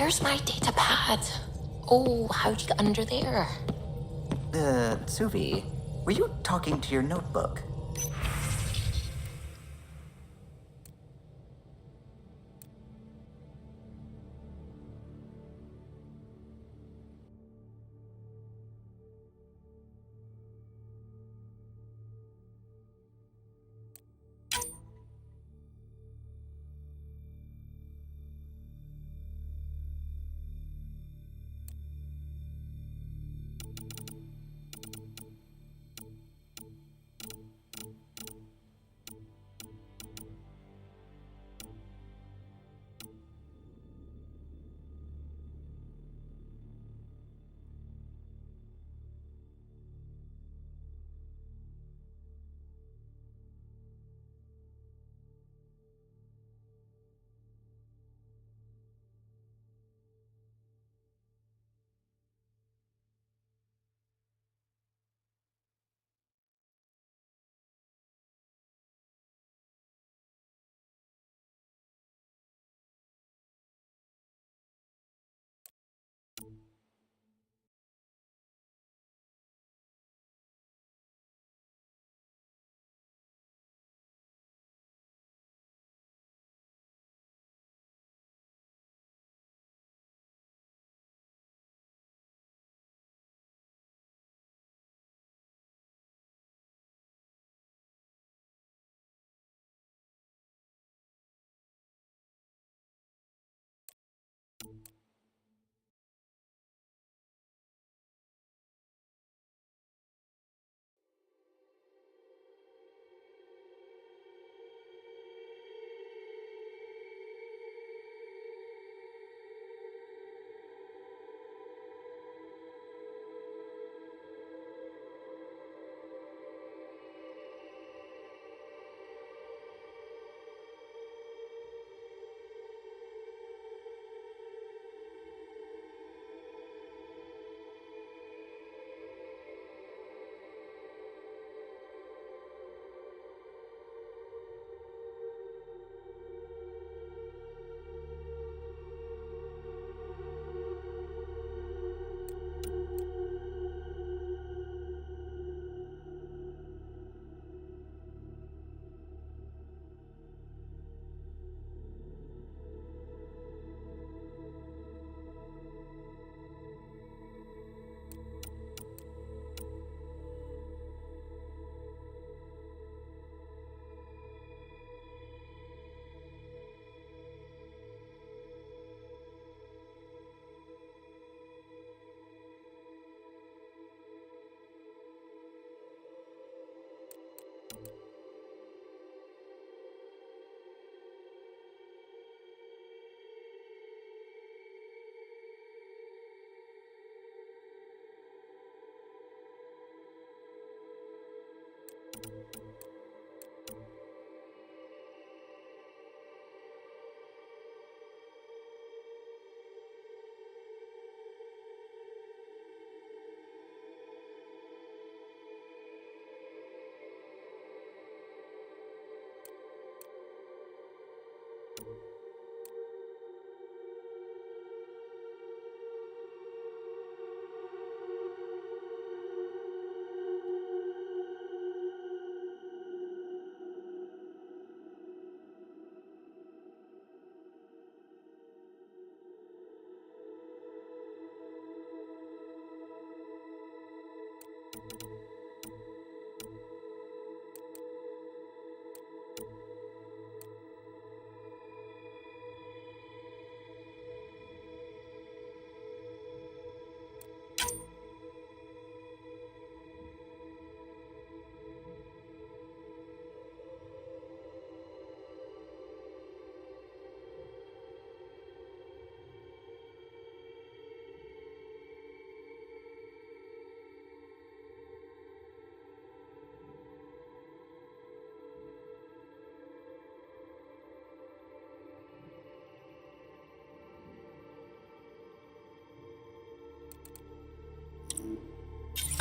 Where's my data pad? Oh, how'd you get under there? Suvi, were you talking to your notebook?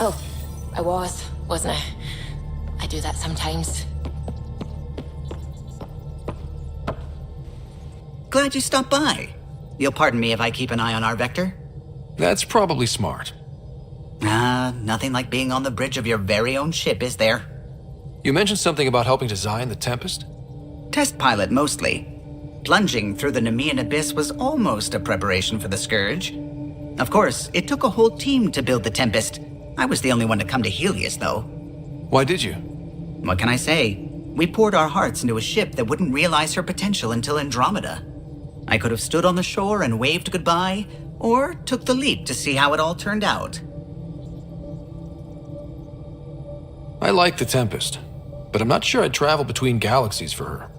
Oh, wasn't I? I do that sometimes. Glad you stopped by. You'll pardon me if I keep an eye on our vector? That's probably smart. Nothing like being on the bridge of your very own ship, is there? You mentioned something about helping design the Tempest? Test pilot, mostly. Plunging through the Nemean abyss was almost a preparation for the Scourge. Of course, it took a whole team to build the Tempest. I was the only one to come to Helios, though. Why did you? What can I say? We poured our hearts into a ship that wouldn't realize her potential until Andromeda. I could have stood on the shore and waved goodbye, or took the leap to see how it all turned out. I like the Tempest, but I'm not sure I'd travel between galaxies for her.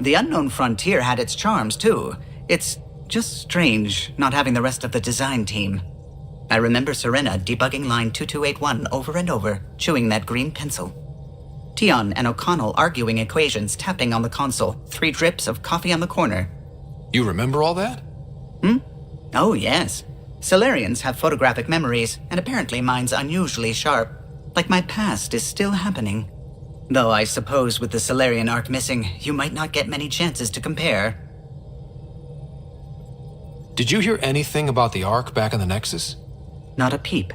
The unknown frontier had its charms, too. It's just strange not having the rest of the design team. I remember Serena debugging line 2281 over and over, chewing that green pencil. Tion and O'Connell arguing equations, tapping on the console, 3 drips of coffee on the corner. You remember all that? Oh, yes. Solarians have photographic memories, and apparently mine's unusually sharp. Like my past is still happening. Though I suppose with the Solarian arc missing, you might not get many chances to compare. Did you hear anything about the Ark back in the Nexus? Not a peep.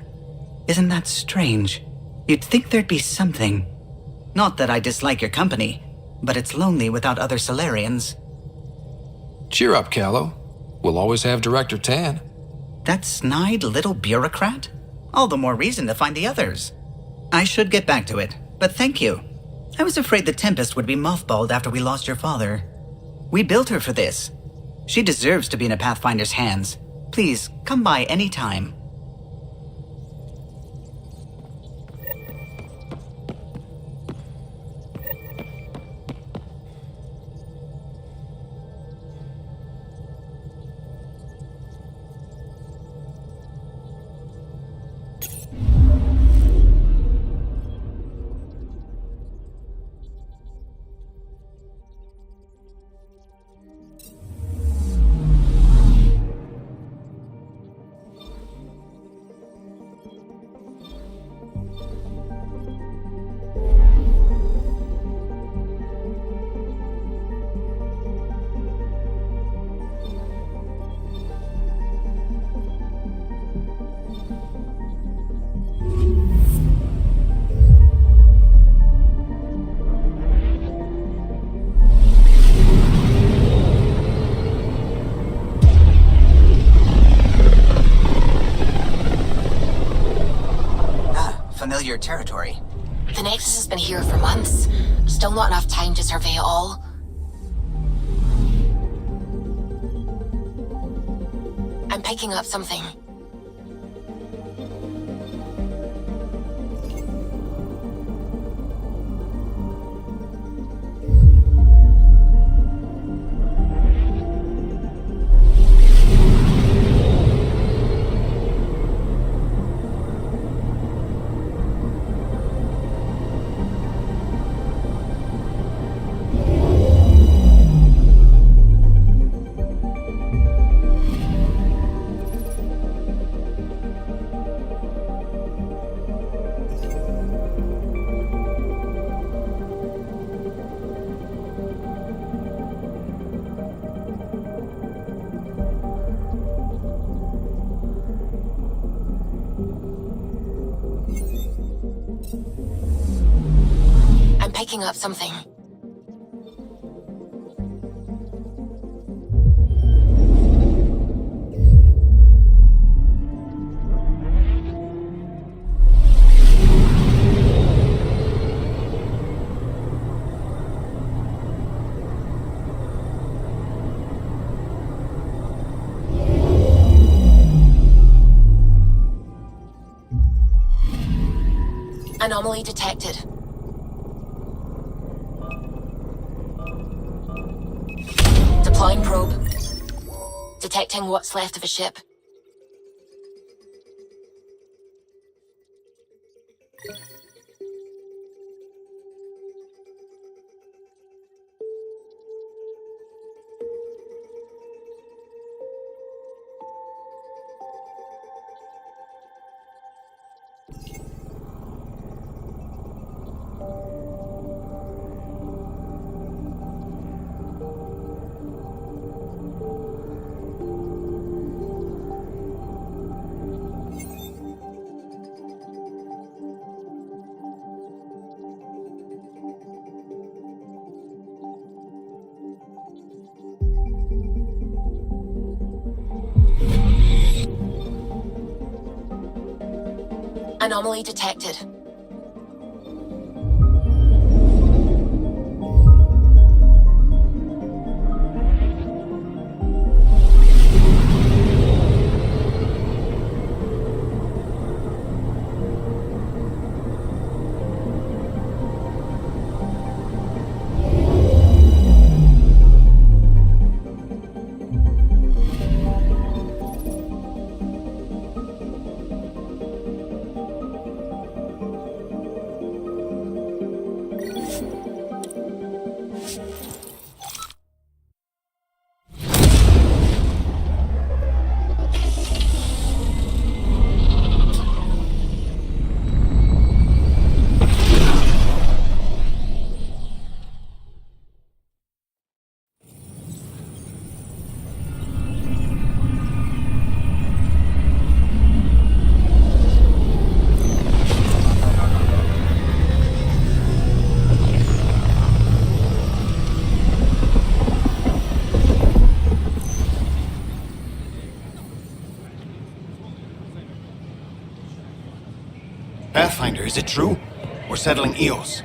Isn't that strange? You'd think there'd be something. Not that I dislike your company, but it's lonely without other Solarians. Cheer up, Callow. We'll always have Director Tan. That snide little bureaucrat? All the more reason to find the others. I should get back to it, but thank you. I was afraid the Tempest would be mothballed after we lost your father. We built her for this. She deserves to be in a Pathfinder's hands. Please, come by any time. Familiar territory. The Nexus has been here for months. Still not enough time to survey it all. I'm picking up something. I'm picking up something. Anomaly detected. Deploying probe. Detecting what's left of a ship. Anomaly detected. Pathfinder, is it true? We're settling Eos.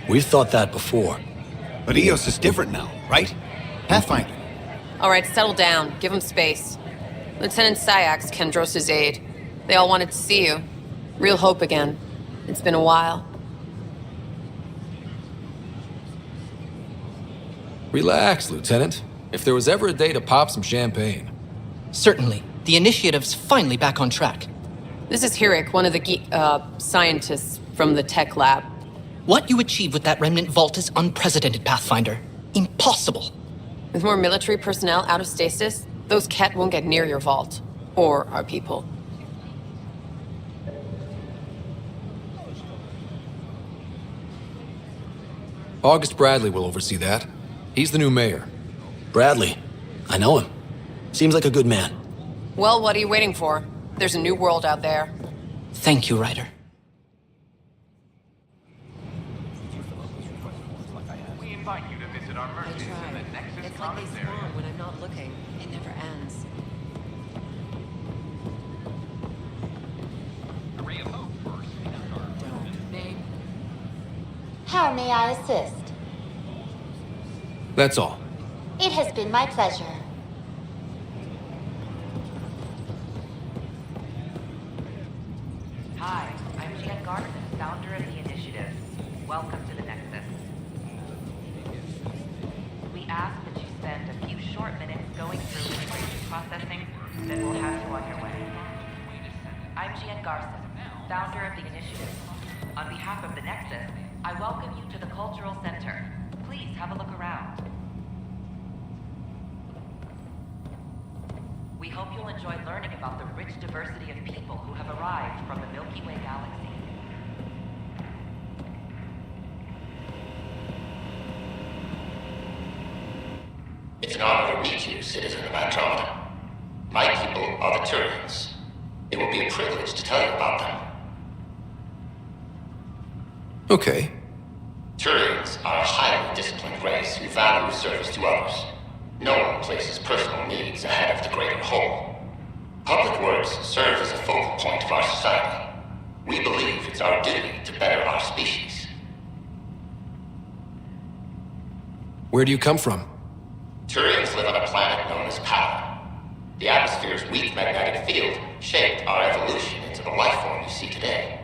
We've thought that before. But Eos is different now, right? Pathfinder. All right, settle down. Give him space. Lieutenant Syax, Kendros' aide. They all wanted to see you. Real hope again. It's been a while. Relax, Lieutenant. If there was ever a day to pop some champagne. Certainly. The initiative's finally back on track. This is Hirik, one of the scientists from the tech lab. What you achieved with that remnant vault is unprecedented, Pathfinder. Impossible. With more military personnel out of stasis, those Ket won't get near your vault. Or our people. August Bradley will oversee that. He's the new mayor. Bradley. I know him. Seems like a good man. Well, what are you waiting for? There's a new world out there. Thank you, Ryder. We invite you to visit our merchants in the Nexus It's like they Commons spawn area. when I'm not looking. It never ends. A ray of hope bursts in the dark. Name? How may I assist? That's all. It has been my pleasure. Hi, I'm Jan Garson, founder of the initiative. Welcome to the Nexus. We ask that you spend a few short minutes going through integration processing, then we'll have you on your way. I'm Jan Garson, founder of the initiative. On behalf of the Nexus, I welcome you to the Cultural Center. Please have a look around. We hope you'll enjoy learning about the rich diversity of people who have arrived from the Milky Way galaxy. It's an honor to meet you, citizen of Andromeda. My people are the Turians. It will be a privilege to tell you about them. Okay. Turians are a highly disciplined race who value service to others. No one places personal needs ahead of the greater whole. Public works serves as a focal point of our society. We believe it's our duty to better our species. Where do you come from? Turians live on a planet known as Power. The atmosphere's weak magnetic field shaped our evolution into the life form you see today.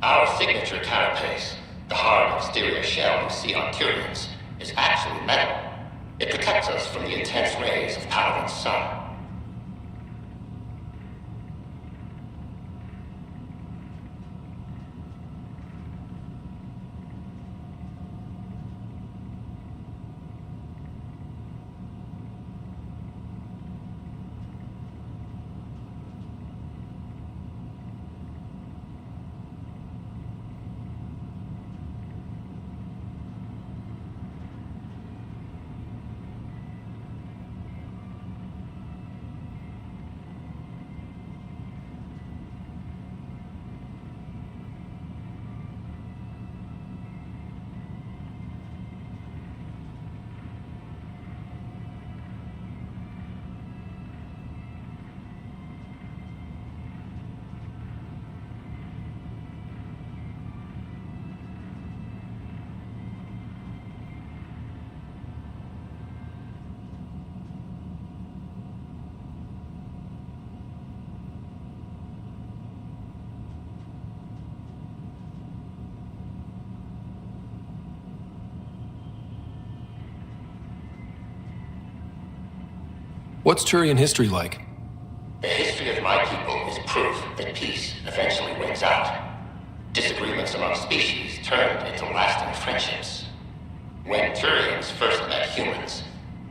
Our signature carapace, the hard exterior shell you see on Turians, is actually metal. It protects us from the intense rays of Paladin's sun. What's Turian history like? The history of my people is proof that peace eventually wins out. Disagreements among species turned into lasting friendships. When Turians first met humans,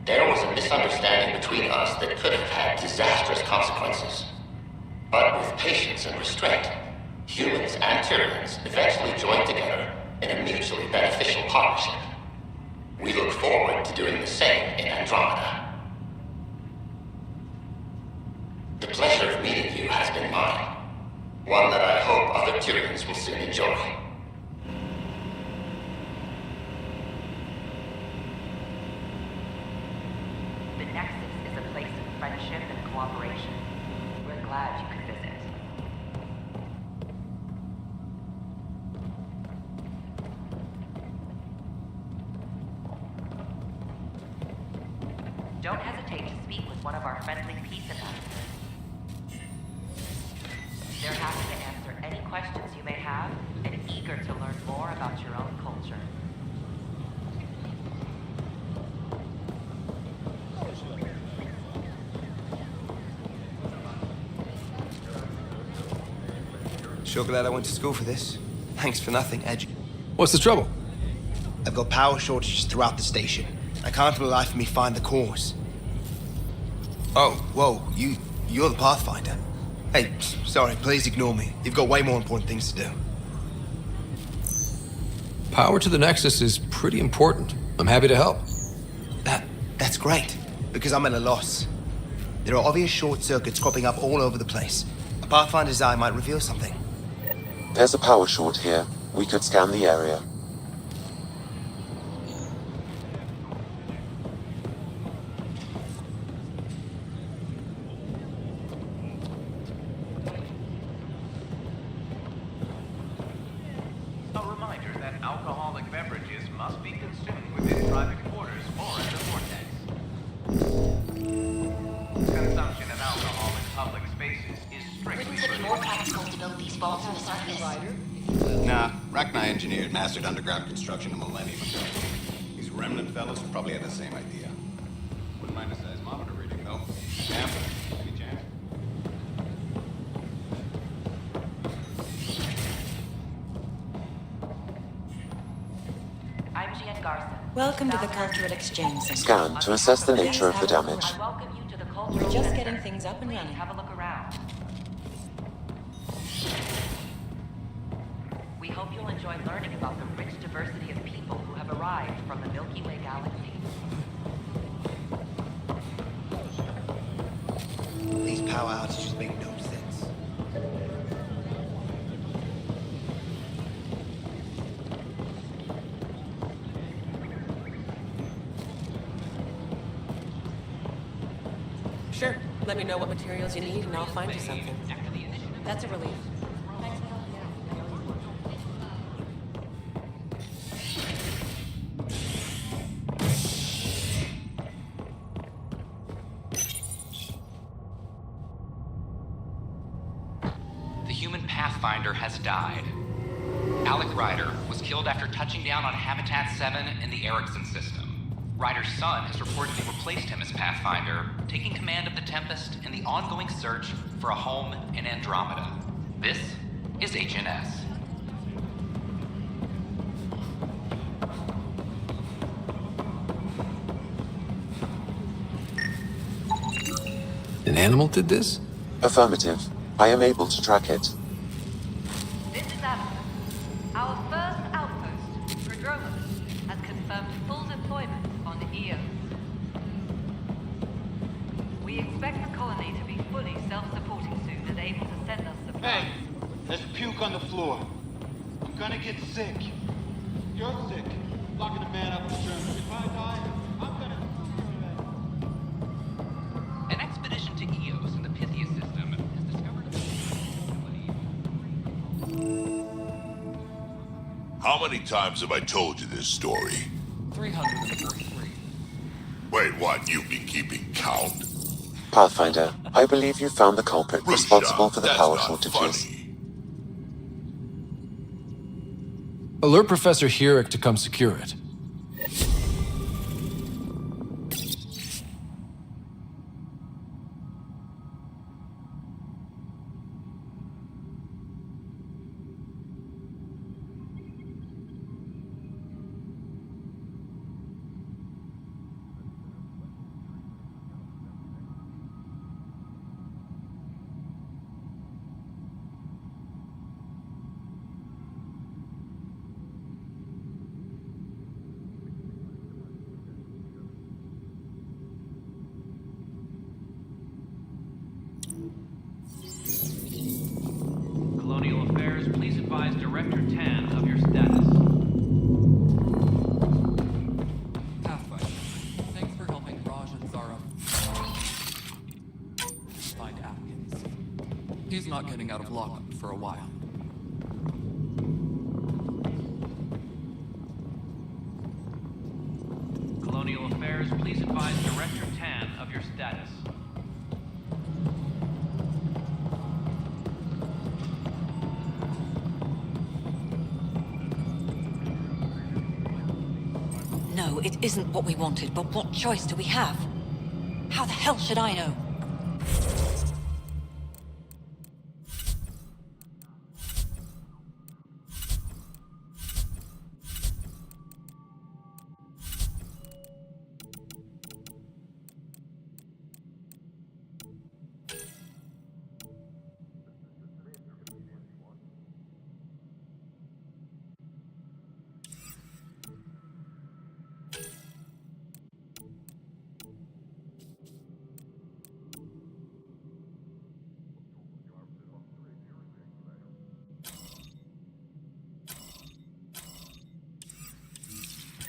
there was a misunderstanding between us that could have had disastrous consequences. But with patience and restraint, humans and Turians eventually joined together in a mutually beneficial partnership. We look forward to doing the same in Andromeda. The pleasure of meeting you has been mine. One that I hope other Turians will soon enjoy. The Nexus is a place of friendship and cooperation. We're glad you could visit. Don't hesitate to speak with one of our friendly peace ambassadors. They're happy to answer any questions you may have and eager to learn more about your own culture. Sure glad I went to school for this. Thanks for nothing, Edge. What's the trouble? I've got power shortages throughout the station. I can't for the life of me find the cause. Oh, whoa, you're the Pathfinder. Hey, sorry, please ignore me. You've got way more important things to do. Power to the Nexus is pretty important. I'm happy to help. That's great, because I'm at a loss. There are obvious short circuits cropping up all over the place. A Pathfinder's eye might reveal something. There's a power short here. We could scan the area. A reminder that alcoholic beverages must be consumed within private quarters or in the vortex. Consumption of alcohol in public spaces is strictly Wouldn't it be more practical to build these vaults on the surface? Nah, Rachni engineered mastered underground construction a millennium ago. These remnant fellows probably had the same idea. Wouldn't mind a seismometer reading, though. Damn, any chance? I'm Gian Garson. Welcome to the Cultural Exchange Center. Scan to assess the nature of the damage. I welcome you to the Cultural We're just Center. getting things up and Please running. have a look around. We hope you'll enjoy learning about the rich diversity of people who have arrived from the Milky Way galaxy. These power outages make no sense. Sure. Let me know what materials you need and I'll find you something. That's a relief. The human Pathfinder has died. Alec Ryder was killed after touching down on Habitat 7 in the Erickson system. Ryder's son has reportedly replaced him as Pathfinder, taking command of the Tempest in the ongoing search for a home in Andromeda. This is HNS. An animal did this? Affirmative. I am able to track it. This is Amazon. Our first outpost, Andromeda, has confirmed full deployment on Eos. We expect the colony to be fully self-supporting soon and able to send us supplies. Hey, there's puke on the floor. I'm gonna get sick. You're sick. Locking a man up in Germany. If I die, I'm gonna... An expedition to Eos in the Pythia system has discovered How many times have I told you this story? 343. Wait, what? You've been keeping count? Pathfinder, I believe you found the culprit responsible for the that's power not shortages. funny. Alert Professor Hurek to come secure it. Director Tan of your status. Pathfinder, thanks for helping Raj and Zara find Atkins. He's not getting out of lockup for a while. Colonial Affairs, please advise Director Tan of your status. No, it isn't what we wanted, but what choice do we have? How the hell should I know?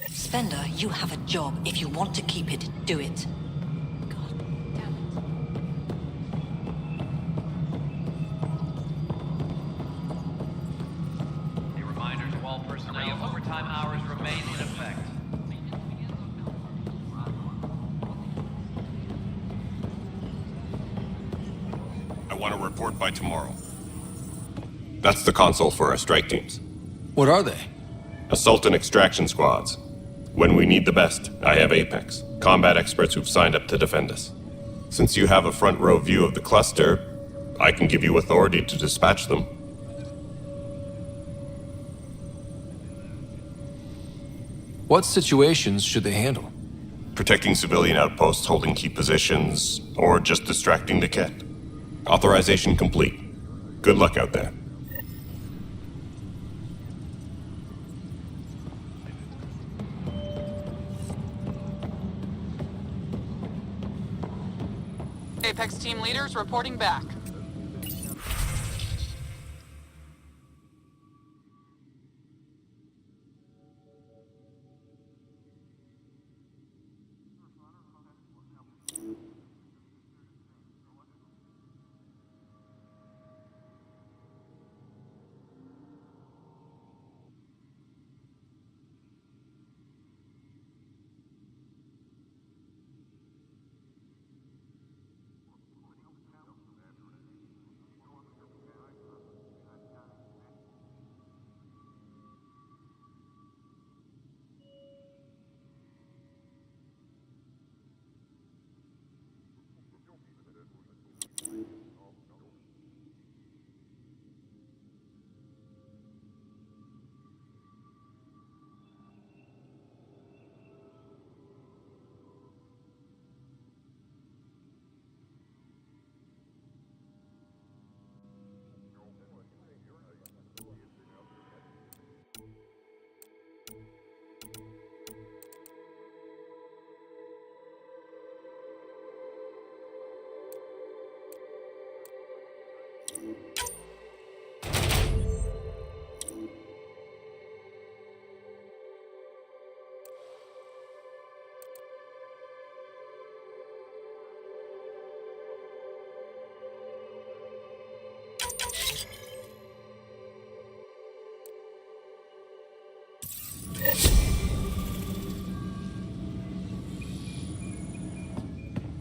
Spender, you have a job. If you want to keep it, do it. A reminder to all personnel, overtime hours remain in effect. I want a report by tomorrow. That's the console for our strike teams. What are they? Assault and extraction squads. When we need the best, I have Apex, combat experts who've signed up to defend us. Since you have a front row view of the cluster, I can give you authority to dispatch them. What situations should they handle? Protecting civilian outposts holding key positions, or just distracting the kit. Authorization complete. Good luck out there. Apex team leaders reporting back.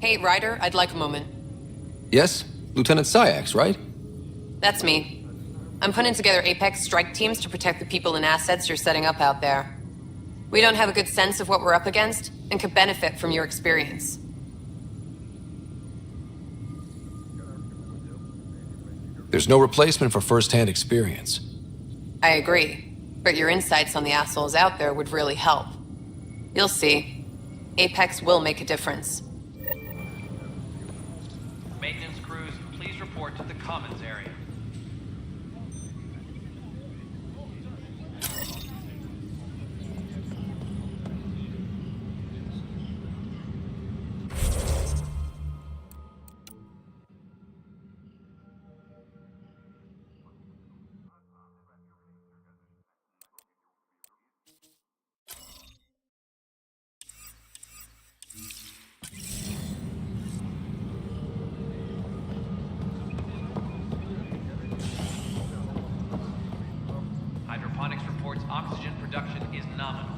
Hey, Ryder, I'd like a moment. Yes? Lieutenant Syax, right? That's me. I'm putting together Apex strike teams to protect the people and assets you're setting up out there. We don't have a good sense of what we're up against and could benefit from your experience. There's no replacement for first-hand experience. I agree, but your insights on the assholes out there would really help. You'll see. Apex will make a difference. Maintenance crews, please report to the commons area. production is nominal.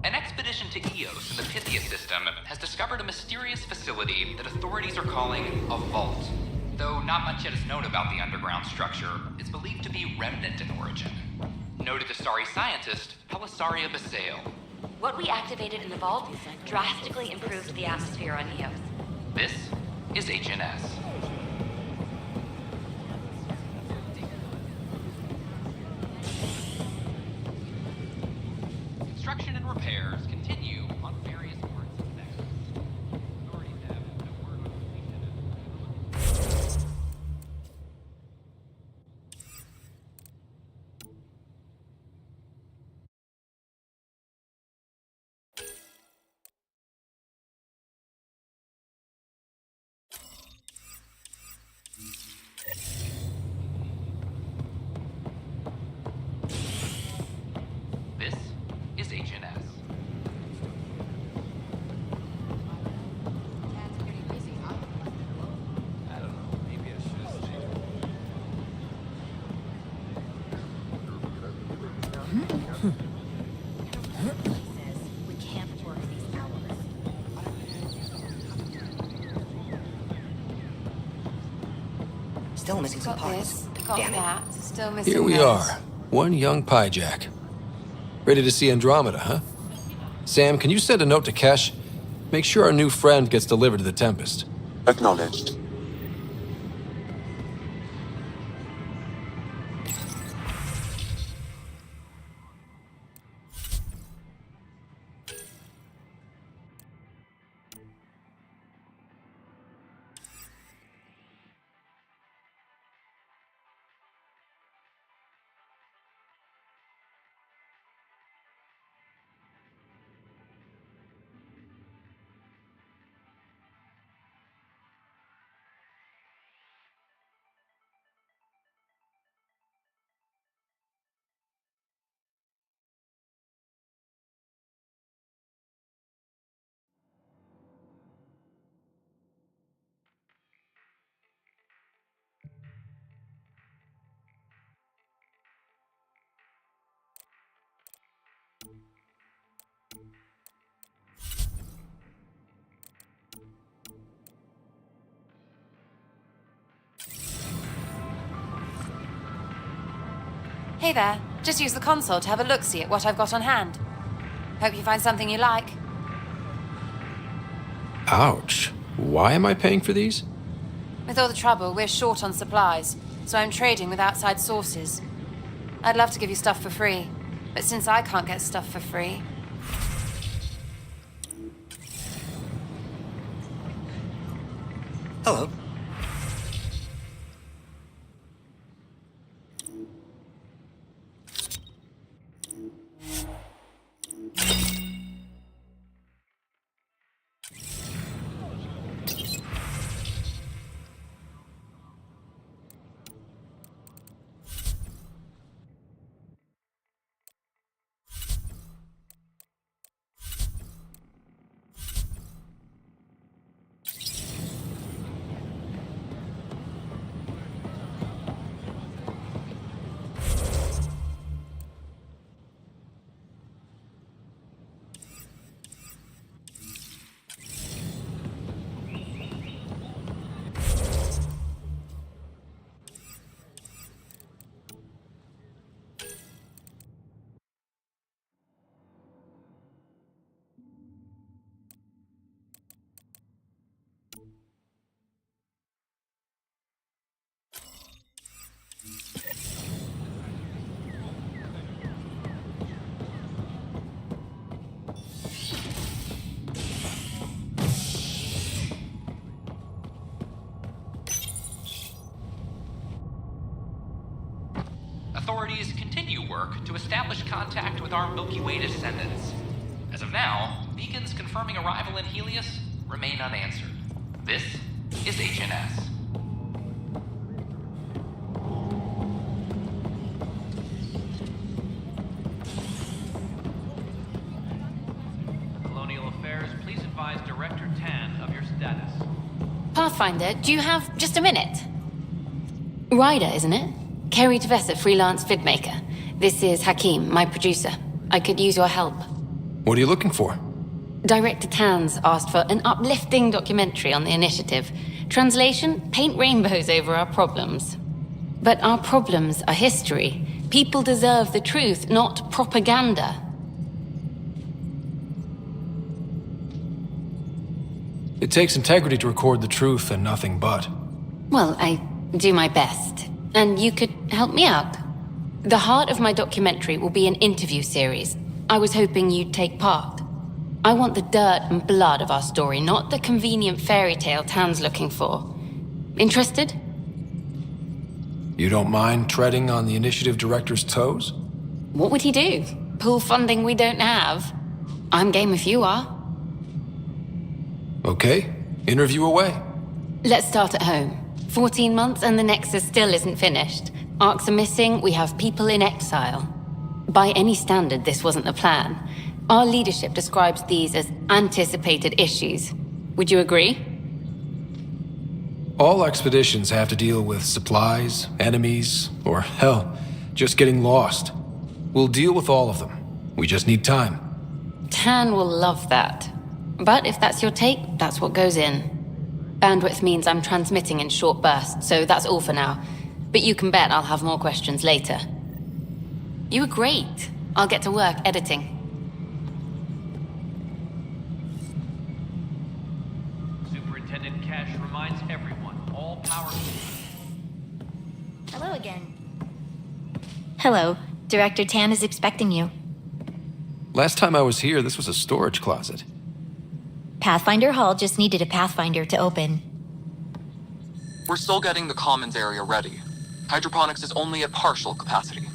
An expedition to Eos in the Pythia system has discovered a mysterious facility that authorities are calling a vault. Though not much yet is known about the underground structure, it's believed to be remnant in origin. Noted Astari scientist Pelisaria Basale. What we activated in the vault drastically improved the atmosphere on Eos. This is HNS. Construction and repairs continue on various parts of the nexus. Authorities have no word on completion. This is HNS. We can't work these hours. Still missing some parts. Damn it. Still missing Here we those. are, one young Pyjack. Ready to see Andromeda, huh? Sam, can you send a note to Kesh? Make sure our new friend gets delivered to the Tempest. Acknowledged. Hey there. Just use the console to have a look-see at what I've got on hand. Hope you find something you like. Ouch. Why am I paying for these? With all the trouble, we're short on supplies, so I'm trading with outside sources. I'd love to give you stuff for free, but since I can't get stuff for free... Hello. Authorities continue work to establish contact with our Milky Way descendants. As of now, beacons confirming arrival in Helios remain unanswered. This is HNS. Pathfinder, do you have just a minute? Ryder, isn't it? Kerry Tevessa, freelance vidmaker. This is Hakeem, my producer. I could use your help. What are you looking for? Director Tanz asked for an uplifting documentary on the initiative. Translation, paint rainbows over our problems. But our problems are history. People deserve the truth, not propaganda. It takes integrity to record the truth and nothing but. Well, I do my best. And you could help me out. The heart of my documentary will be an interview series. I was hoping you'd take part. I want the dirt and blood of our story, not the convenient fairy tale Tan's looking for. Interested? You don't mind treading on the initiative director's toes? What would he do? Pull funding we don't have? I'm game if you are. Okay, interview away. Let's start at home. 14 months and the Nexus still isn't finished. Arcs are missing, we have people in exile. By any standard, this wasn't the plan. Our leadership describes these as anticipated issues. Would you agree? All expeditions have to deal with supplies, enemies, or hell, just getting lost. We'll deal with all of them. We just need time. Tan will love that. But if that's your take, that's what goes in. Bandwidth means I'm transmitting in short bursts, so that's all for now. But you can bet I'll have more questions later. You were great. I'll get to work editing. Superintendent Cash reminds everyone, all power... Hello again. Hello. Director Tan is expecting you. Last time I was here, this was a storage closet. Pathfinder Hall just needed a Pathfinder to open. We're still getting the commons area ready. Hydroponics is only at partial capacity.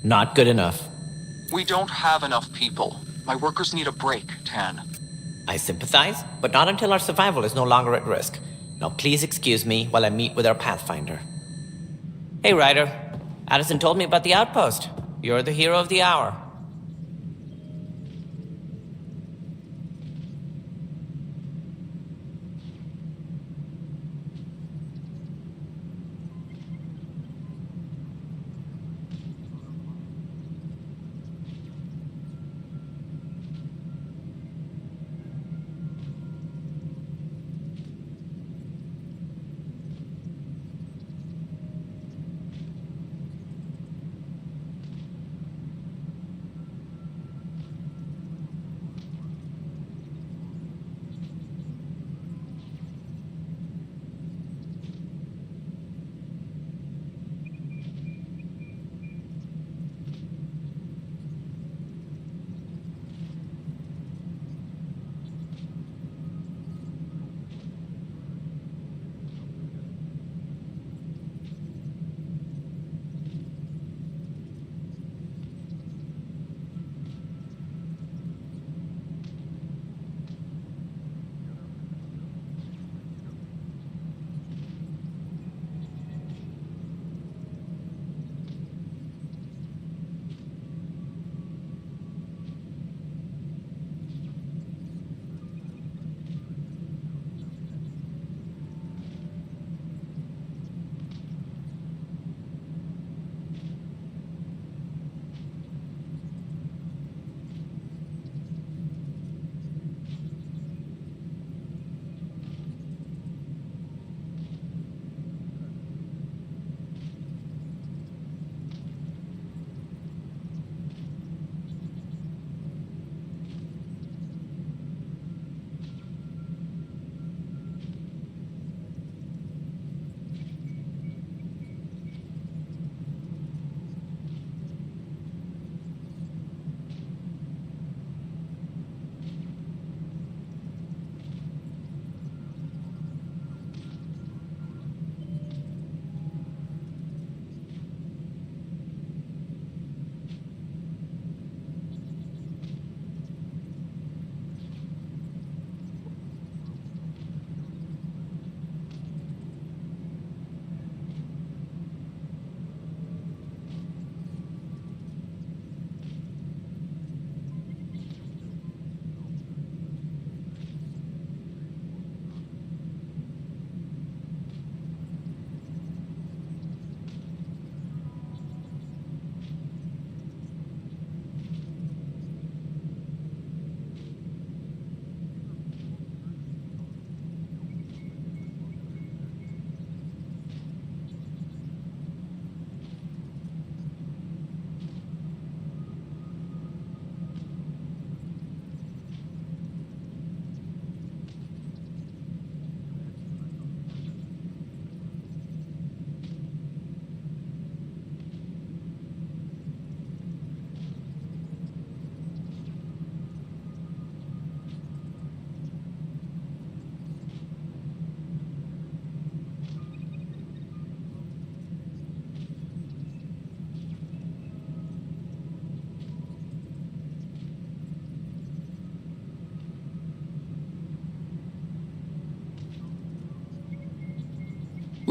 Not good enough. We don't have enough people. My workers need a break, Tan. I sympathize, but not until our survival is no longer at risk. Now please excuse me while I meet with our Pathfinder. Hey, Ryder. Addison told me about the outpost. You're the hero of the hour.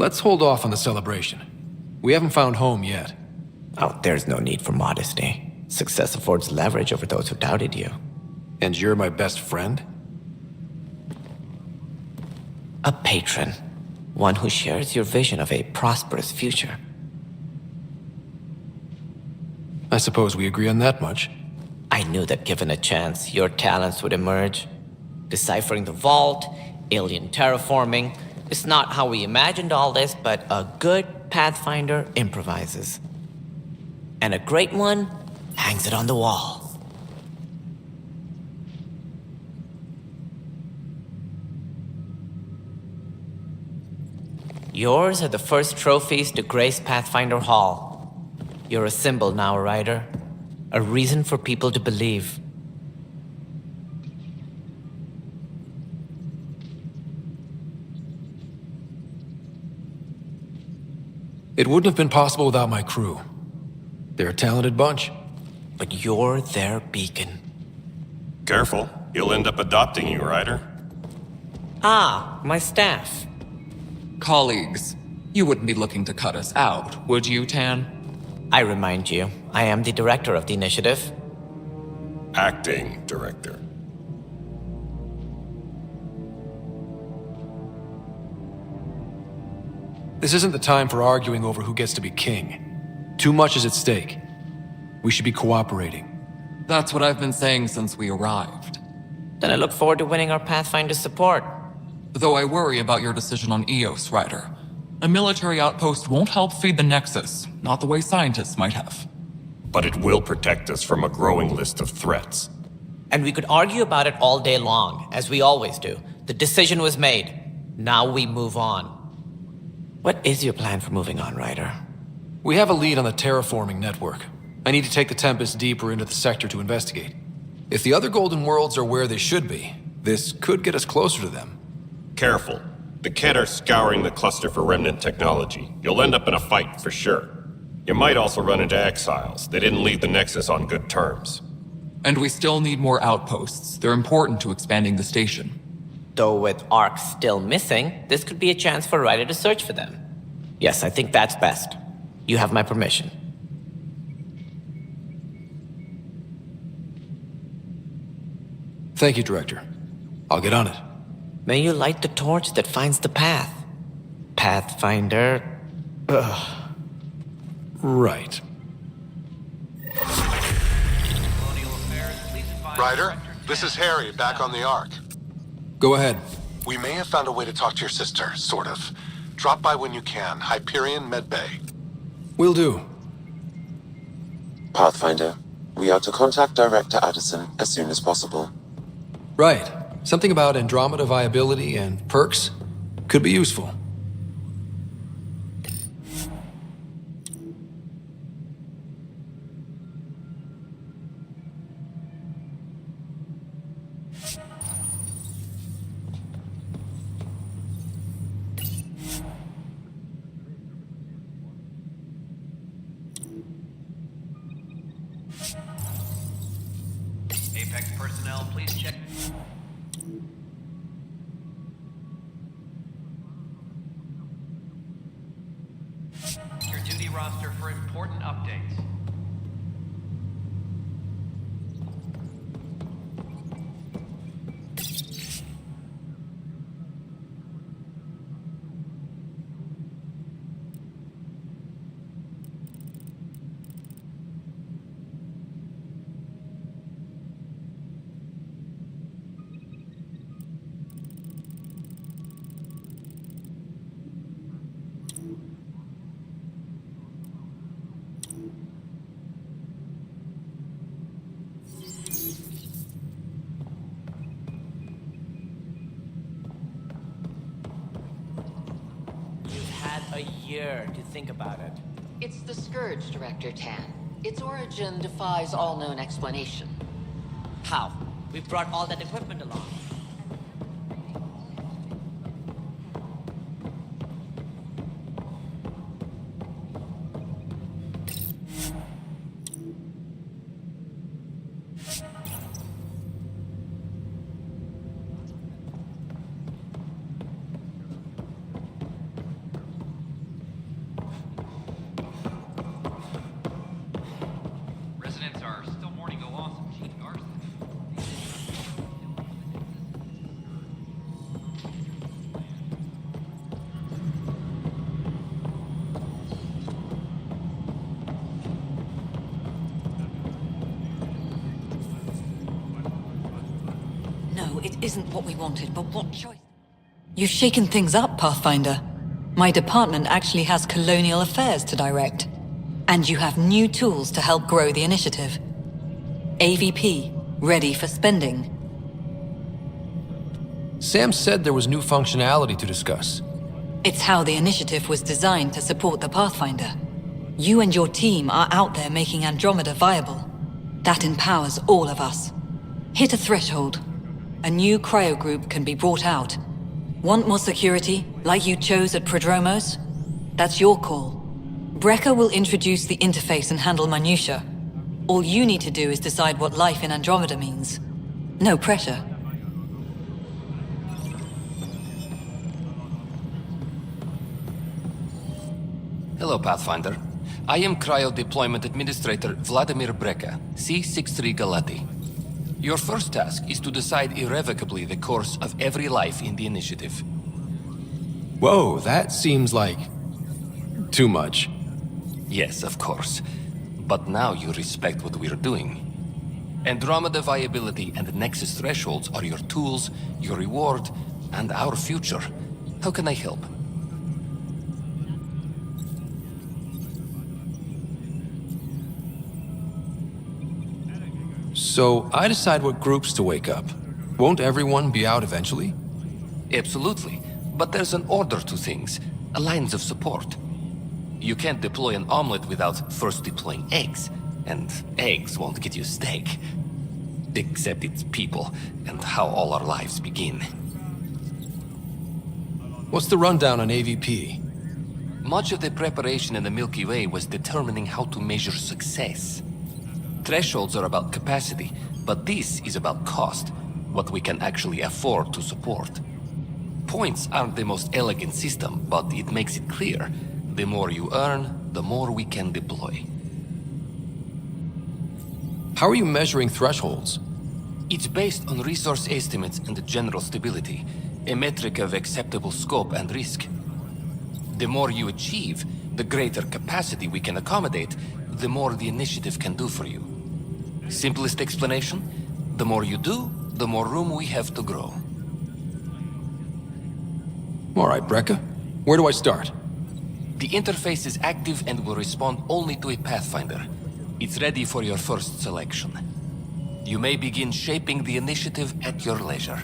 Let's hold off on the celebration. We haven't found home yet. Oh, there's no need for modesty. Success affords leverage over those who doubted you. And you're my best friend? A patron. One who shares your vision of a prosperous future. I suppose we agree on that much. I knew that given a chance, your talents would emerge. Deciphering the vault, alien terraforming. It's not how we imagined all this, but a good Pathfinder improvises. And a great one hangs it on the wall. Yours are the first trophies to grace Pathfinder Hall. You're a symbol now, Ryder. A reason for people to believe. It wouldn't have been possible without my crew. They're a talented bunch. But you're their beacon. Careful. He'll end up adopting you, Ryder. Ah, my staff. Colleagues, you wouldn't be looking to cut us out, would you, Tan? I remind you, I am the director of the initiative. Acting director. This isn't the time for arguing over who gets to be king. Too much is at stake. We should be cooperating. That's what I've been saying since we arrived. Then I look forward to winning our Pathfinder support. Though I worry about your decision on Eos, Ryder. A military outpost won't help feed the Nexus, not the way scientists might have. But it will protect us from a growing list of threats. And we could argue about it all day long, as we always do. The decision was made. Now we move on. What is your plan for moving on, Ryder? We have a lead on the terraforming network. I need to take the Tempest deeper into the sector to investigate. If the other Golden Worlds are where they should be, this could get us closer to them. Careful. The Kett are scouring the cluster for remnant technology. You'll end up in a fight, for sure. You might also run into exiles. They didn't leave the Nexus on good terms. And we still need more outposts. They're important to expanding the station. Though with Ark still missing, this could be a chance for Ryder to search for them. Yes, I think that's best. You have my permission. Thank you, Director. I'll get on it. May you light the torch that finds the path. Pathfinder. Ugh. Right. Ryder, this is Harry, back on the Ark. Go ahead. We may have found a way to talk to your sister, sort of. Drop by when you can. Hyperion Med Bay. Will do. Pathfinder, we are to contact Director Addison as soon as possible. Right. Something about Andromeda viability and perks could be useful. Apex personnel, please check. Your duty roster for important updates. A year to think about it. It's the Scourge, Director Tan. Its origin defies all known explanation. How? We brought all that equipment along. isn't what we wanted, but what choice? You've shaken things up, Pathfinder. My department actually has colonial affairs to direct. And you have new tools to help grow the initiative. AVP, ready for spending. Sam said there was new functionality to discuss. It's how the initiative was designed to support the Pathfinder. You and your team are out there making Andromeda viable. That empowers all of us. Hit a threshold. A new cryo group can be brought out. Want more security, like you chose at Prodromos? That's your call. Brecker will introduce the interface and handle minutiae. All you need to do is decide what life in Andromeda means. No pressure. Hello, Pathfinder. I am Cryo Deployment Administrator Vladimir Brecker, C-63 Galati. Your first task is to decide irrevocably the course of every life in the initiative. Whoa, that seems like... too much. Yes, of course. But now you respect what we're doing. Andromeda viability and Nexus thresholds are your tools, your reward, and our future. How can I help? So, I decide what groups to wake up. Won't everyone be out eventually? Absolutely. But there's an order to things, a lines of support. You can't deploy an omelet without first deploying eggs, and eggs won't get you steak. Except it's people, and how all our lives begin. What's the rundown on AVP? Much of the preparation in the Milky Way was determining how to measure success. Thresholds are about capacity, but this is about cost, what we can actually afford to support. Points aren't the most elegant system, but it makes it clear. The more you earn, the more we can deploy. How are you measuring thresholds? It's based on resource estimates and general stability, a metric of acceptable scope and risk. The more you achieve, the greater capacity we can accommodate, the more the initiative can do for you. Simplest explanation, the more you do, the more room we have to grow. All right, Brecker. Where do I start? The interface is active and will respond only to a Pathfinder. It's ready for your first selection. You may begin shaping the initiative at your leisure.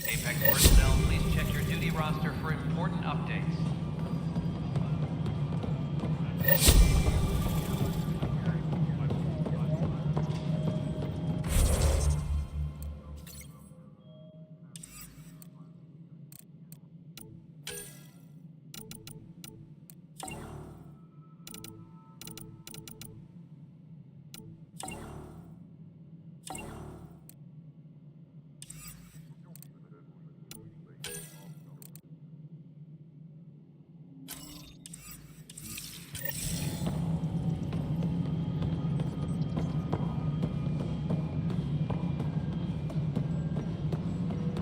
Apex personnel, please check your duty roster for important updates.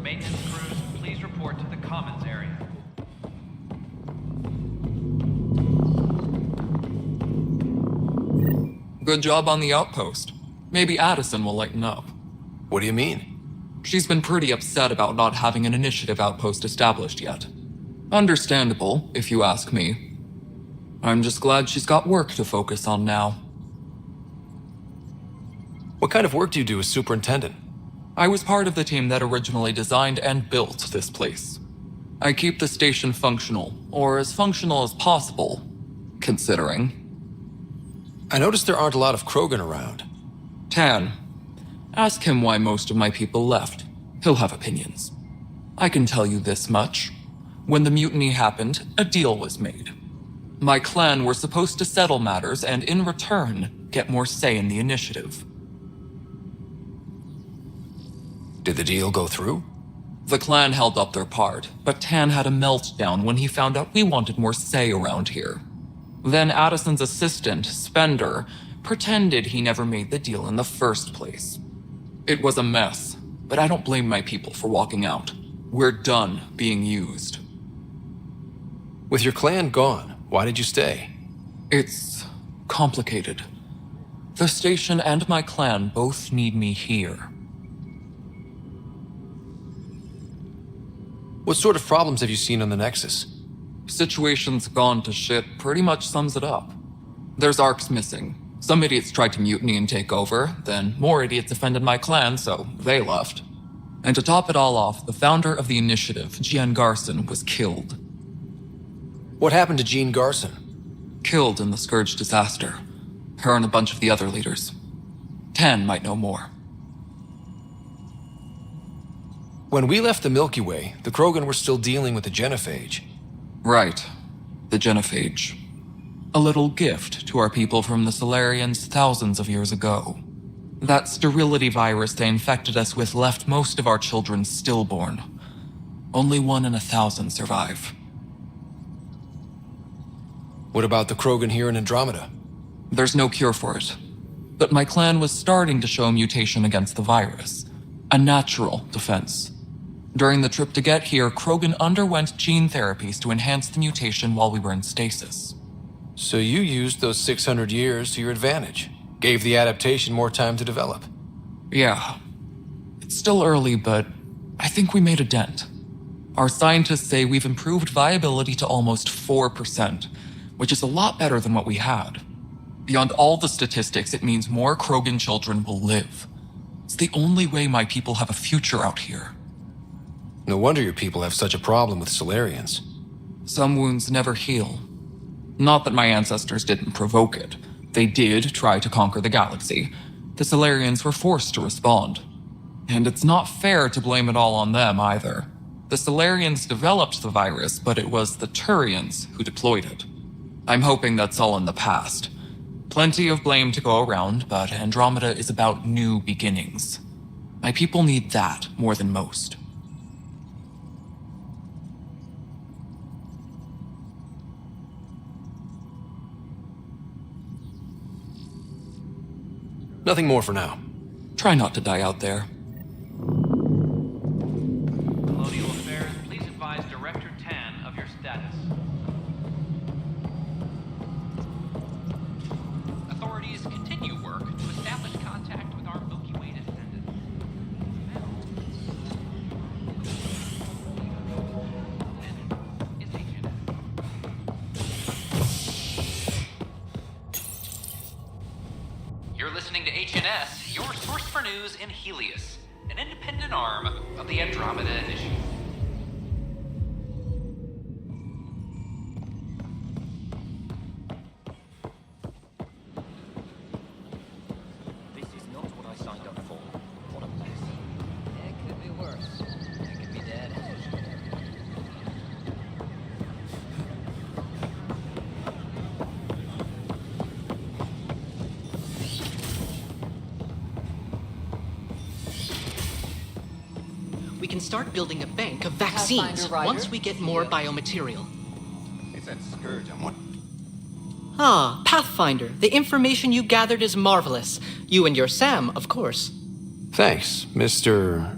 Maintenance crews, please report to the commons area. Good job on the outpost. Maybe Addison will lighten up. What do you mean? She's been pretty upset about not having an initiative outpost established yet. Understandable, if you ask me. I'm just glad she's got work to focus on now. What kind of work do you do as superintendent? I was part of the team that originally designed and built this place. I keep the station functional, or as functional as possible, considering. I noticed there aren't a lot of Krogan around. Tan. Ask him why most of my people left. He'll have opinions. I can tell you this much. When the mutiny happened, a deal was made. My clan were supposed to settle matters and, in return, get more say in the initiative. Did the deal go through? The clan held up their part, but Tan had a meltdown when he found out we wanted more say around here. Then Addison's assistant, Spender, pretended he never made the deal in the first place. It was a mess, but I don't blame my people for walking out. We're done being used. With your clan gone, why did you stay? It's complicated. The station and my clan both need me here. What sort of problems have you seen on the Nexus? Situation's gone to shit pretty much sums it up. There's arcs missing. Some idiots tried to mutiny and take over, then more idiots offended my clan, so they left. And to top it all off, the founder of the initiative, Jean Garson, was killed. What happened to Jean Garson? Killed in the Scourge disaster. Her and a bunch of the other leaders. Tan might know more. When we left the Milky Way, the Krogan were still dealing with the genophage. Right. The genophage. A little gift to our people from the Solarians thousands of years ago. That sterility virus they infected us with left most of our children stillborn. Only 1 in 1,000 survive. What about the Krogan here in Andromeda? There's no cure for it. But my clan was starting to show mutation against the virus. A natural defense. During the trip to get here, Krogan underwent gene therapies to enhance the mutation while we were in stasis. So you used those 600 years to your advantage. Gave the adaptation more time to develop. Yeah. It's still early, but I think we made a dent. Our scientists say we've improved viability to almost 4%, which is a lot better than what we had. Beyond all the statistics, it means more Krogan children will live. It's the only way my people have a future out here. No wonder your people have such a problem with Solarians. Some wounds never heal. Not that my ancestors didn't provoke it. They did try to conquer the galaxy. The Solarians were forced to respond. And it's not fair to blame it all on them either. The Solarians developed the virus, but it was the Turians who deployed it. I'm hoping that's all in the past. Plenty of blame to go around, but Andromeda is about new beginnings. My people need that more than most. Nothing more for now. Try not to die out there. Colonial Affairs, please advise Director Tan of your status. Authorities continue work to establish contact with our Milky Way descendants. You're listening to HNS, your source for news in Helios, an independent arm of the Andromeda Initiative. This is not what I signed up for. What a mess. It could be worse. I could be dead. We can start building a bank of vaccines Pathfinder Rider? once we get more biomaterial. It's that scourge I'm on. Ah, Pathfinder, the information you gathered is marvelous. You and your Sam, of course. Thanks, Mr.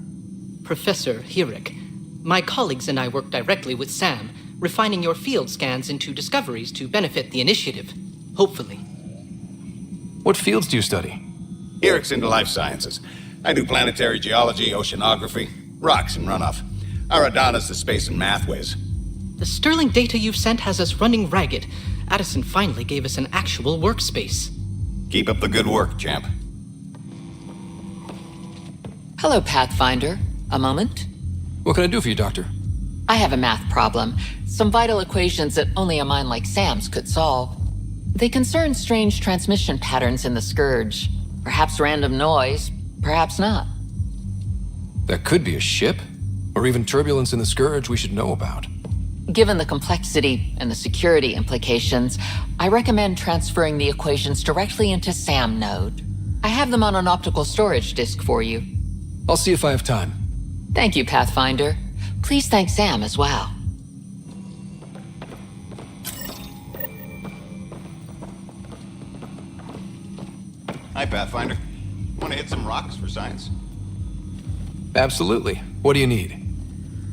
Professor Hirik. My colleagues and I work directly with Sam, refining your field scans into discoveries to benefit the initiative. Hopefully. What fields do you study? Eric's into life sciences. I do planetary geology, oceanography, rocks and runoff. Aradana's the space and math whiz. The sterling data you've sent has us running ragged. Addison finally gave us an actual workspace. Keep up the good work, champ. Hello, Pathfinder. A moment? What can I do for you, Doctor? I have a math problem. Some vital equations that only a mind like Sam's could solve. They concern strange transmission patterns in the Scourge. Perhaps random noise, perhaps not. That could be a ship, or even turbulence in the Scourge we should know about. Given the complexity and the security implications, I recommend transferring the equations directly into SAM node. I have them on an optical storage disk for you. I'll see if I have time. Thank you, Pathfinder. Please thank Sam as well. Hi, Pathfinder. Want to hit some rocks for science? Absolutely. What do you need?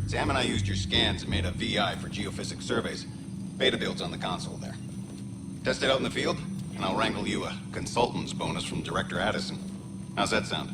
Sam and I used your scans and made a VI for geophysics surveys. Beta builds on the console there. Test it out in the field, and I'll wrangle you a consultant's bonus from Director Addison. How's that sound?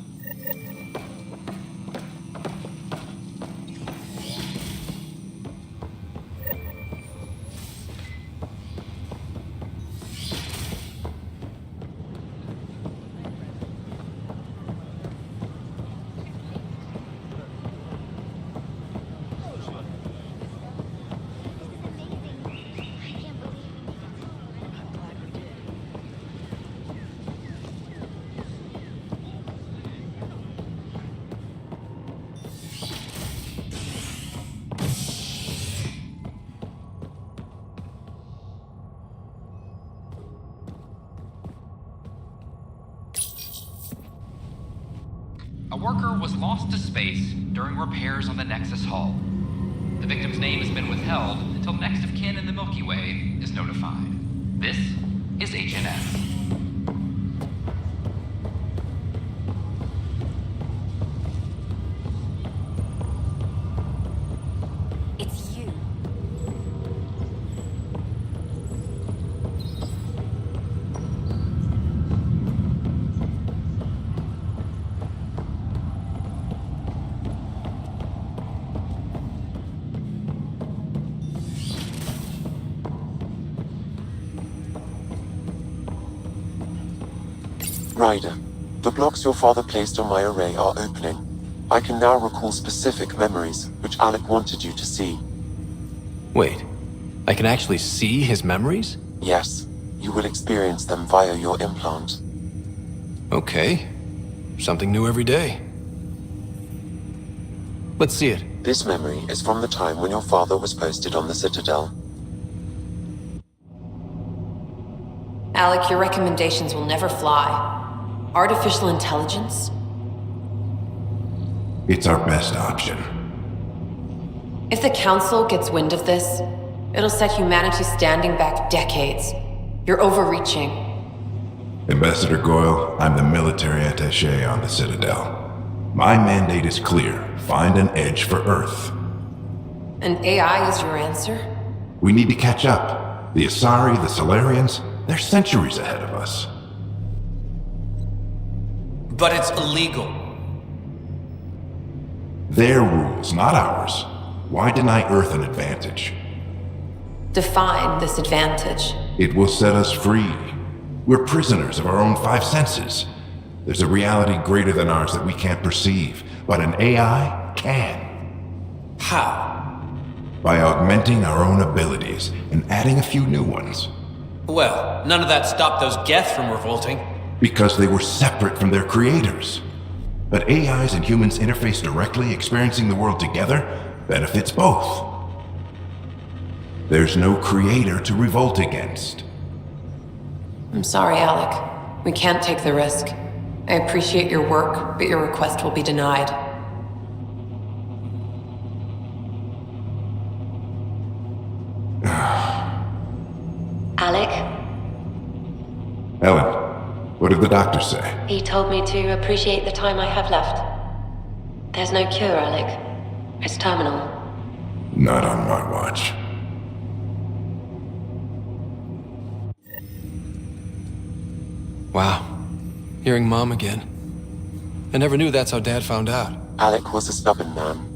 A worker was lost to space during repairs on the Nexus hull. The victim's name has been withheld until next of kin in the Milky Way is notified. This is HNS. It's you. Ryder, the blocks your father placed on my array are opening. I can now recall specific memories, which Alec wanted you to see. Wait, I can actually see his memories? Yes, you will experience them via your implant. Okay. Something new every day. Let's see it. This memory is from the time when your father was posted on the Citadel. Alec, your recommendations will never fly. Artificial intelligence? It's our best option. If the Council gets wind of this, it'll set humanity standing back decades. You're overreaching. Ambassador Goyle, I'm the military attaché on the Citadel. My mandate is clear. Find an edge for Earth. And AI is your answer? We need to catch up. The Asari, the Solarians, they're centuries ahead of us. But it's illegal. Their rules, not ours. Why deny Earth an advantage? Define this advantage. It will set us free. We're prisoners of our own five senses. There's a reality greater than ours that we can't perceive, but an AI can. How? By augmenting our own abilities and adding a few new ones. Well, none of that stopped those Geth from revolting. Because they were separate from their creators. But AIs and humans interface directly, experiencing the world together, benefits both. There's no creator to revolt against. I'm sorry, Alec. We can't take the risk. I appreciate your work, but your request will be denied. Alec, Ellen, what did the doctor say? he told me to appreciate the time I have left. There's no cure, Alec. It's terminal. Not on my watch. Wow. Hearing Mom again. I never knew that's how Dad found out. Alec was a stubborn man.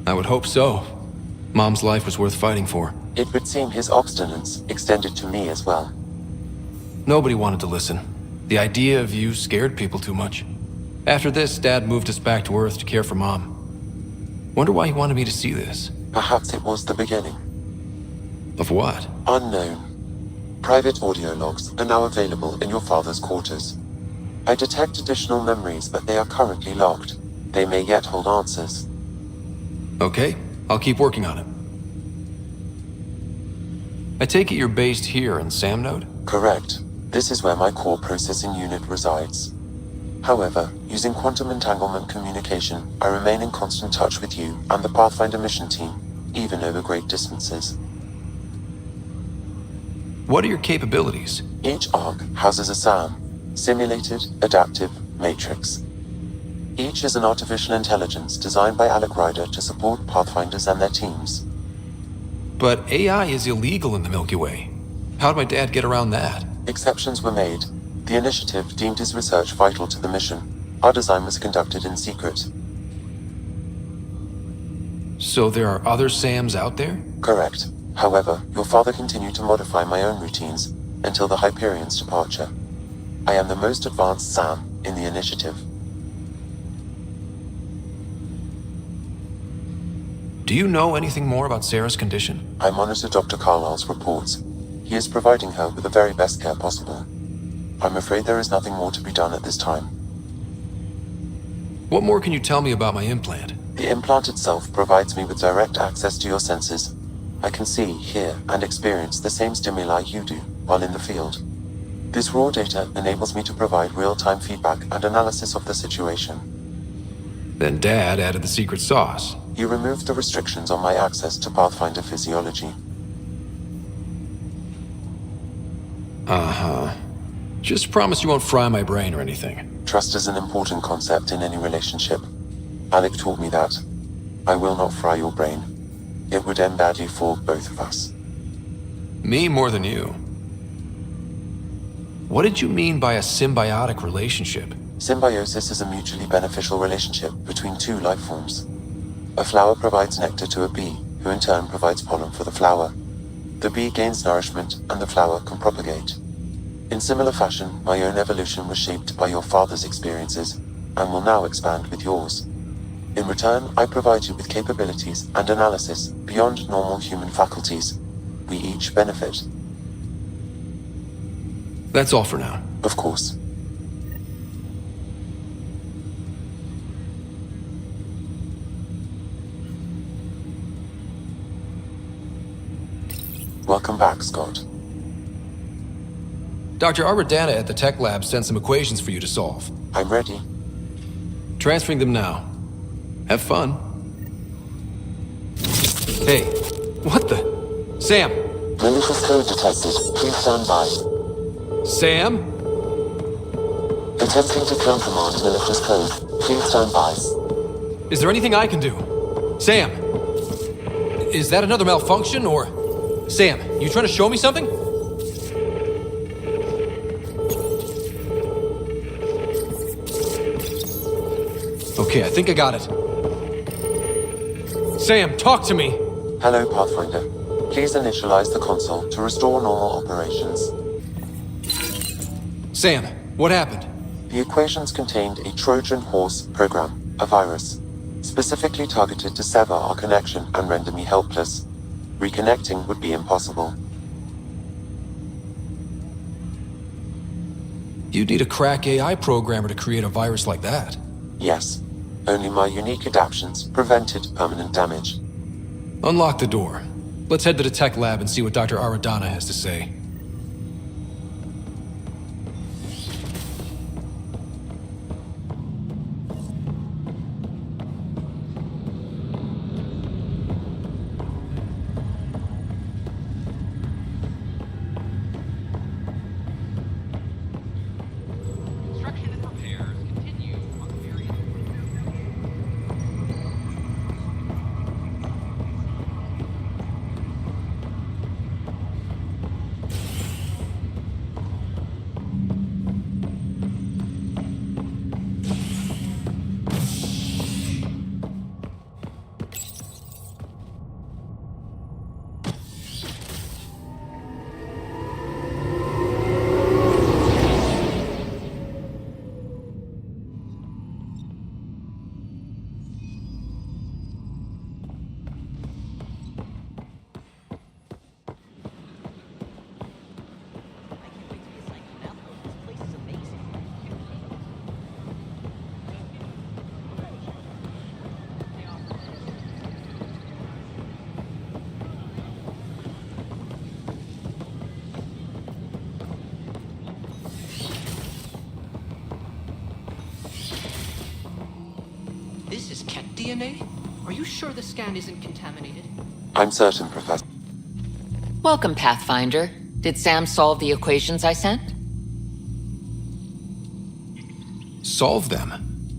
I would hope so. Mom's life was worth fighting for. It would seem his obstinance extended to me as well. Nobody wanted to listen. The idea of you scared people too much. After this, Dad moved us back to Earth to care for Mom. Wonder why he wanted me to see this. Perhaps it was the beginning. Of what? Unknown. Private audio logs are now available in your father's quarters. I detect additional memories, but they are currently locked. They may yet hold answers. Okay, I'll keep working on it. I take it you're based here in Sam Node? Correct. This is where my core processing unit resides. However, using quantum entanglement communication, I remain in constant touch with you and the Pathfinder mission team, even over great distances. What are your capabilities? Each ARC houses a SAM, Simulated Adaptive Matrix. Each is an artificial intelligence designed by Alec Ryder to support Pathfinders and their teams. But AI is illegal in the Milky Way. How'd my dad get around that? Exceptions were made. The initiative deemed his research vital to the mission. Our design was conducted in secret. So there are other Sams out there? Correct. However, your father continued to modify my own routines until the Hyperion's departure. I am the most advanced Sam in the initiative. Do you know anything more about Sarah's condition? I monitor Dr. Carlisle's reports. He is providing her with the very best care possible. I'm afraid there is nothing more to be done at this time. What more can you tell me about my implant? The implant itself provides me with direct access to your senses. I can see, hear, and experience the same stimuli you do while in the field. This raw data enables me to provide real-time feedback and analysis of the situation. Then Dad added the secret sauce. You removed the restrictions on my access to Pathfinder physiology. Uh-huh. Just promise you won't fry my brain or anything. Trust is an important concept in any relationship. Alec taught me that. I will not fry your brain. It would end badly for both of us. Me more than you. What did you mean by a symbiotic relationship? Symbiosis is a mutually beneficial relationship between two life forms. A flower provides nectar to a bee, who in turn provides pollen for the flower. The bee gains nourishment, and the flower can propagate. In similar fashion, my own evolution was shaped by your father's experiences, and will now expand with yours. In return, I provide you with capabilities and analysis beyond normal human faculties. We each benefit. That's all for now. Of course. Welcome back, Scott. Dr. Arbordana at the tech lab sent some equations for you to solve. I'm ready. Transferring them now. Have fun. Hey, what the? Sam! Malicious code detected. Please stand by. Sam? Attempting to countermand malicious code. Please stand by. Is there anything I can do? Sam! Is that another malfunction, or... Sam, you trying to show me something? Okay, I think I got it. Sam, talk to me! Hello, Pathfinder. Please initialize the console to restore normal operations. Sam, what happened? The equations contained a Trojan horse program, a virus, specifically targeted to sever our connection and render me helpless. Reconnecting would be impossible. You'd need a crack AI programmer to create a virus like that. Yes. Only my unique adaptions prevented permanent damage. Unlock the door. Let's head to the tech lab and see what Dr. Aradana has to say. cat DNA? Are you sure the scan isn't contaminated? I'm certain, Professor. Welcome, Pathfinder. Did Sam solve the equations I sent? Solve them?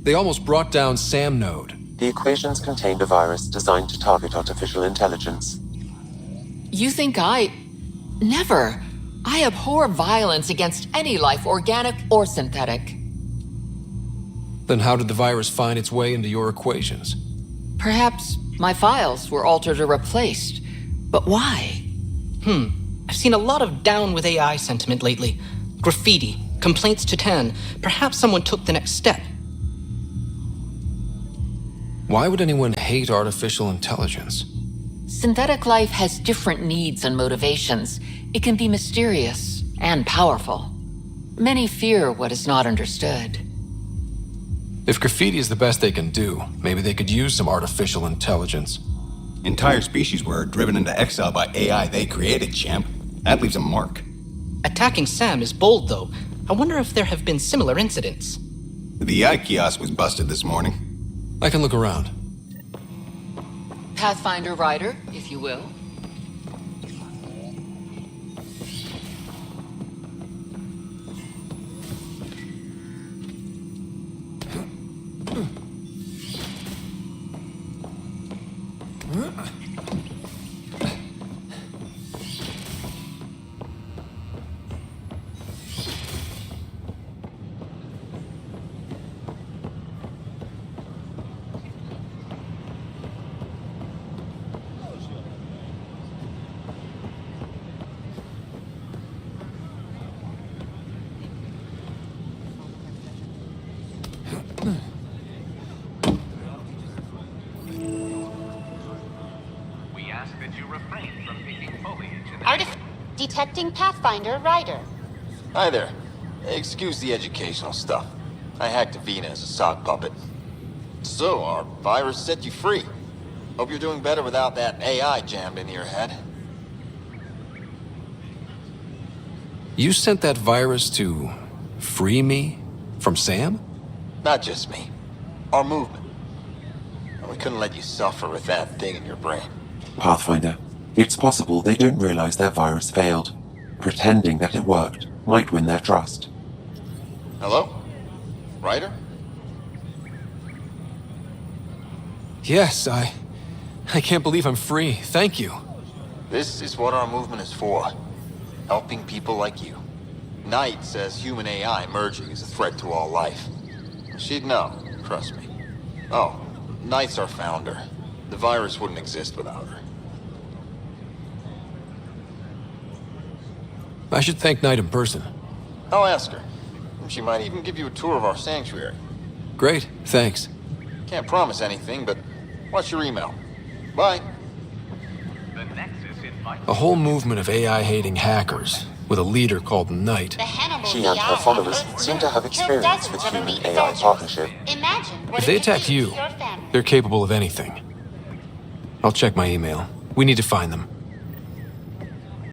They almost brought down Sam Node. The equations contained a virus designed to target artificial intelligence. You think I... Never. I abhor violence against any life, organic or synthetic. Then how did the virus find its way into your equations? Perhaps my files were altered or replaced. But why? I've seen a lot of down with AI sentiment lately. Graffiti, complaints to 10. Perhaps someone took the next step. Why would anyone hate artificial intelligence? Synthetic life has different needs and motivations. It can be mysterious and powerful. Many fear what is not understood. If graffiti is the best they can do, maybe they could use some artificial intelligence. Entire species were driven into exile by AI they created, champ. That leaves a mark. Attacking Sam is bold, though. I wonder if there have been similar incidents. The AI kiosk was busted this morning. I can look around. Pathfinder Rider, if you will. We ask that you refrain from picking foliage in the Detecting Pathfinder Rider. Hi there. Excuse the educational stuff. I hacked Avina as a sock puppet. So, our virus set you free. Hope you're doing better without that AI jammed into your head. You sent that virus to free me from Sam? Not just me. Our movement. We couldn't let you suffer with that thing in your brain. Pathfinder, it's possible they don't realize their virus failed. Pretending that it worked might win their trust. Hello? Ryder? Yes, I can't believe I'm free. Thank you. This is what our movement is for. Helping people like you. Knight says human AI merging is a threat to all life. She'd know, trust me. Oh, Knight's our founder. The virus wouldn't exist without her. I should thank Knight in person. I'll ask her. She might even give you a tour of our sanctuary. Great, thanks. Can't promise anything, but watch your email. Bye. The Nexus invites A whole movement of AI-hating hackers, with a leader called Knight. She and her followers seem to have experience with human-AI partnership. If they attack you, they're capable of anything. I'll check my email. We need to find them.